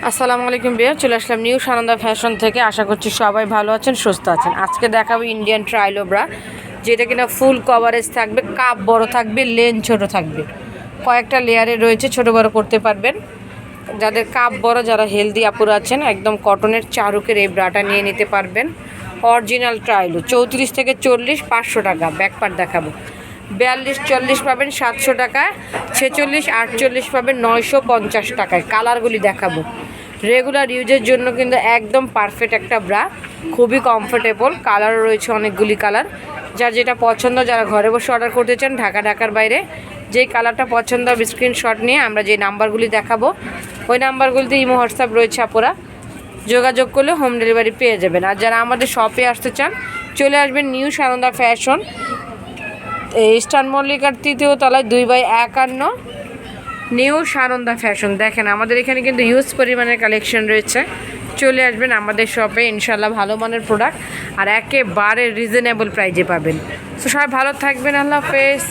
আসসালামু আলাইকুম বিয়ার, চলে আসলাম নিউ সানন্দা ফ্যাশন থেকে। আশা করছি সবাই ভালো আছেন, সুস্থ আছেন। আজকে দেখাবো ইন্ডিয়ান ট্রাইলো ব্রা, যেটা কিনা ফুল কভারেজ থাকবে, কাপ বড় থাকবে, লেন ছোট থাকবে, কয়েকটা লেয়ারে রয়েছে, ছোট বড় করতে পারবেন। যাদের কাপ বড়, যারা হেলদি আপুরা আছেন, একদম কটনের চারুকের এই ব্রাটা নিয়ে নিতে পারবেন। অরিজিনাল ট্রাইলো 34 থেকে 40 500 টাকা। ব্যাকপার্ট দেখাবো, 42-40 পাবেন 700 টাকায়, 46-48 পাবেন 950 টাকায়। কালারগুলি দেখাবো, রেগুলার ইউজের জন্য কিন্তু একদম পারফেক্ট একটা ব্রা, খুবই কমফোর্টেবল। কালারও রয়েছে অনেকগুলি কালার, যার যেটা পছন্দ, যারা ঘরে বসে অর্ডার করতে চান, ঢাকার বাইরে যেই কালারটা পছন্দ হবে স্ক্রিনশট নিয়ে আমরা যে নাম্বারগুলি দেখাবো ওই নাম্বারগুলিতে ইমো হোয়াটসঅ্যাপ রয়েছে, আপনারা যোগাযোগ করলে হোম ডেলিভারি পেয়ে যাবেন। আর যারা আমাদের শপে আসতে চান, চলে আসবেন নিউ সানন্দা ফ্যাশন, ইস্টার্ন মল্লিকার 3য় তলায় 2/51 নিউ সানন্দা ফ্যাশন। দেখেন আমাদের এখানে কিন্তু হিউজ পরিমাণের কালেকশন রয়েছে, চলে আসবেন আমাদের শপে। ইনশাল্লাহ ভালো মানের প্রোডাক্ট আর একেবারে রিজনেবল প্রাইজে পাবেন। তো সবাই ভালো থাকবেন, আল্লাহ হাফেজ।